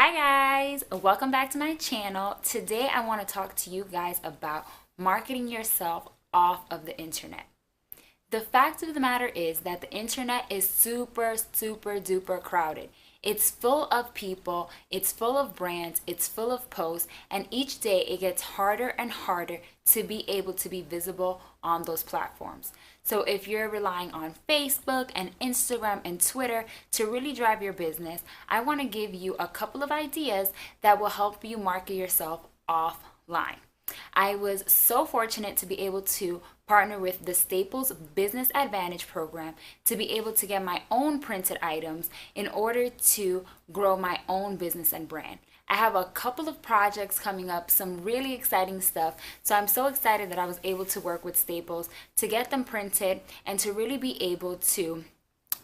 Hi guys, welcome back to my channel. Today I want to talk to you guys about marketing yourself off of the internet. The fact of the matter is that the internet is super duper crowded. It's full of people, it's full of brands, it's full of posts, and each day it gets harder and harder to be able to be visible on those platforms. So if you're relying on Facebook and Instagram and Twitter to really drive your business, I want to give you a couple of ideas that will help you market yourself offline. I was so fortunate to be able to partner with the Staples Business Advantage program to be able to get my own printed items in order to grow my own business and brand. I have a couple of projects coming up, some really exciting stuff. So I'm so excited that I was able to work with Staples to get them printed and to really be able to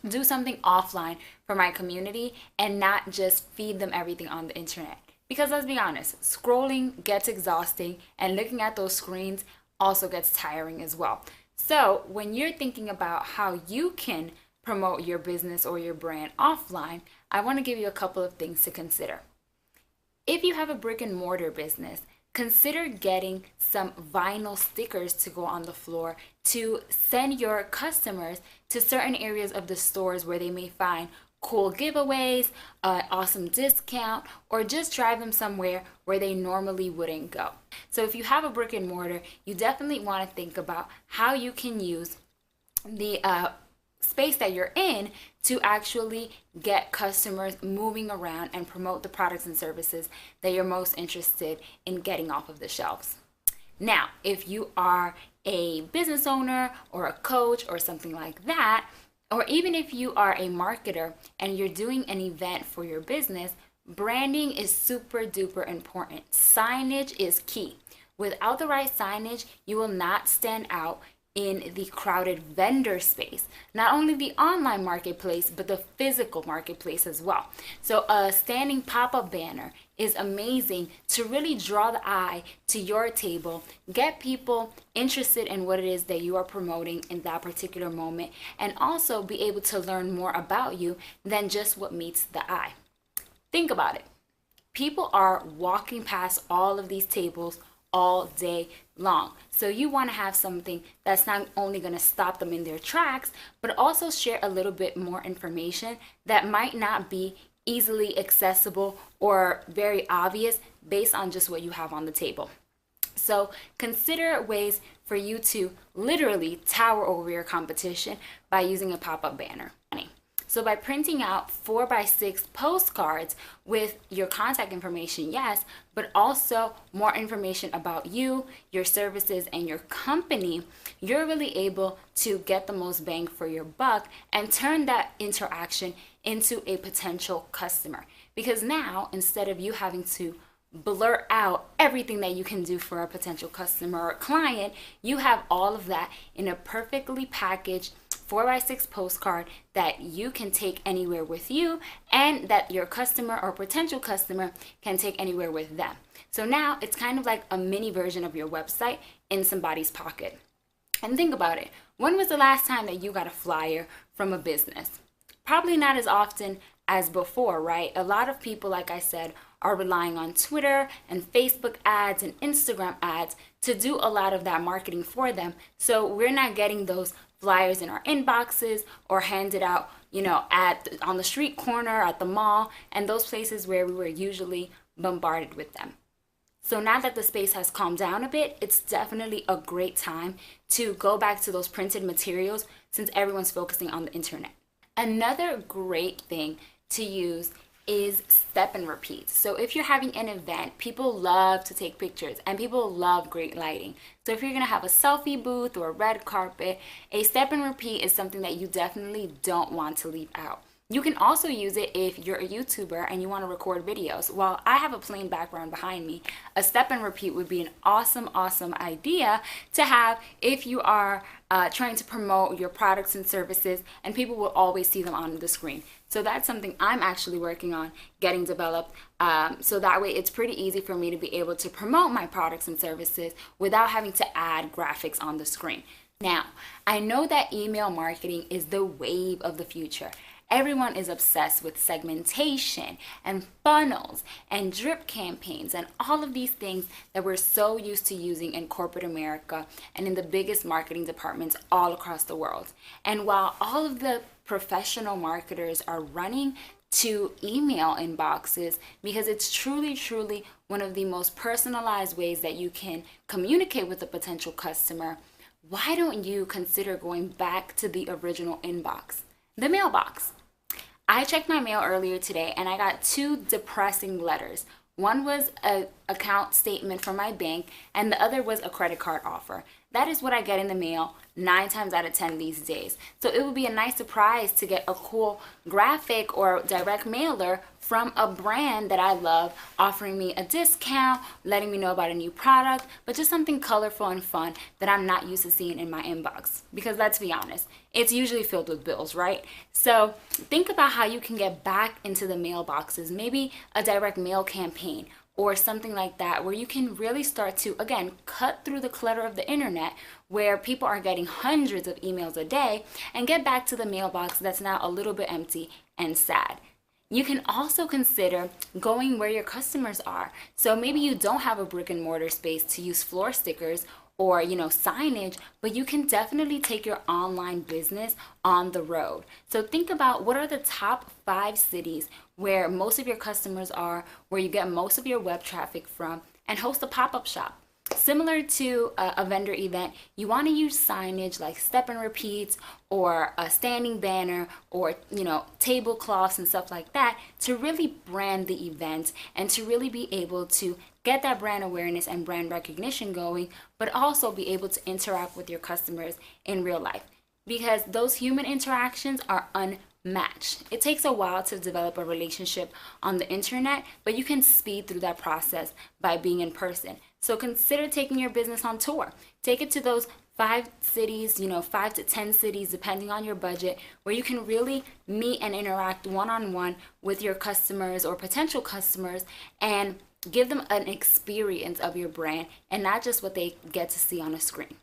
do something offline for my community and not just feed them everything on the internet. Because let's be honest, scrolling gets exhausting and looking at those screens also gets tiring as well. So when you're thinking about how you can promote your business or your brand offline, I want to give you a couple of things to consider. If you have a brick and mortar business, consider getting some vinyl stickers to go on the floor to send your customers to certain areas of the stores where they may find cool giveaways, awesome discount, or just drive them somewhere where they normally wouldn't go. So if you have a brick and mortar, you definitely want to think about how you can use the space that you're in to actually get customers moving around and promote the products and services that you're most interested in getting off of the shelves. Now, if you are a business owner or a coach or something like that, or even if you are a marketer and you're doing an event for your business, branding is super duper important. Signage is key. Without the right signage, you will not stand out in the crowded vendor space, not only the online marketplace, but the physical marketplace as well. So a standing pop-up banner is amazing to really draw the eye to your table, get people interested in what it is that you are promoting in that particular moment, and also be able to learn more about you than just what meets the eye. Think about it. People are walking past all of these tables all day long. So you want to have something that's not only going to stop them in their tracks, but also share a little bit more information that might not be easily accessible or very obvious based on just what you have on the table. So consider ways for you to literally tower over your competition by using a pop-up banner. So by printing out 4x6 postcards with your contact information, yes, but also more information about you, your services, and your company, you're really able to get the most bang for your buck and turn that interaction into a potential customer. Because now, instead of you having to blurt out everything that you can do for a potential customer or client, you have all of that in a perfectly packaged 4x6 postcard that you can take anywhere with you and that your customer or potential customer can take anywhere with them. So now it's kind of like a mini version of your website in somebody's pocket. And think about it. When was the last time that you got a flyer from a business? Probably not as often as before, right? A lot of people, like I said, are relying on Twitter and Facebook ads and Instagram ads to do a lot of that marketing for them. So we're not getting those flyers in our inboxes or handed out, on the street corner, at the mall, and those places where we were usually bombarded with them. So now that the space has calmed down a bit, it's definitely a great time to go back to those printed materials since everyone's focusing on the internet. Another great thing to use is step and repeat. So if you're having an event, people love to take pictures and people love great lighting. So if you're going to have a selfie booth or a red carpet, a step and repeat is something that you definitely don't want to leave out. You can also use it if you're a YouTuber and you want to record videos. While I have a plain background behind me, a step and repeat would be an awesome idea to have if you are trying to promote your products and services, and people will always see them on the screen. So that's something I'm actually working on getting developed, so that way it's pretty easy for me to be able to promote my products and services without having to add graphics on the screen. Now, I know that email marketing is the wave of the future. Everyone is obsessed with segmentation and funnels and drip campaigns and all of these things that we're so used to using in corporate America and in the biggest marketing departments all across the world. And while all of the professional marketers are running to email inboxes because it's truly one of the most personalized ways that you can communicate with a potential customer, why don't you consider going back to the original inbox, the mailbox? I checked my mail earlier today and I got 2 depressing letters. One was an account statement from my bank and the other was a credit card offer. That is what I get in the mail 9 times out of 10 these days. So it would be a nice surprise to get a cool graphic or direct mailer from a brand that I love, offering me a discount, letting me know about a new product, but just something colorful and fun that I'm not used to seeing in my inbox. Because let's be honest, it's usually filled with bills, right? So think about how you can get back into the mailboxes, maybe a direct mail campaign or something like that, where you can really start to, again, cut through the clutter of the internet where people are getting hundreds of emails a day and get back to the mailbox that's now a little bit empty and sad. You can also consider going where your customers are. So maybe you don't have a brick and mortar space to use floor stickers or signage, but you can definitely take your online business on the road. So think about what are the top 5 cities where most of your customers are, where you get most of your web traffic from, and host a pop-up shop. Similar to a vendor event, you want to use signage like step and repeats or a standing banner or tablecloths and stuff like that to really brand the event and to really be able to get that brand awareness and brand recognition going, but also be able to interact with your customers in real life, because those human interactions are unmatched. It takes a while to develop a relationship on the internet, but you can speed through that process by being in person. So consider taking your business on tour. Take it to those 5 cities, 5 to 10 cities, depending on your budget, where you can really meet and interact one-on-one with your customers or potential customers and give them an experience of your brand and not just what they get to see on a screen.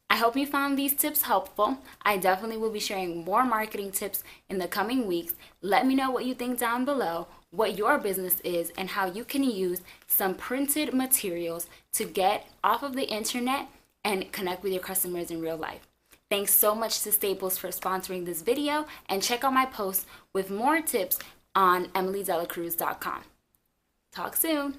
I hope you found these tips helpful. I definitely will be sharing more marketing tips in the coming weeks. Let me know what you think down below, what your business is, and how you can use some printed materials to get off of the internet and connect with your customers in real life. Thanks so much to Staples for sponsoring this video, and check out my posts with more tips on emilydelacruz.com. Talk soon.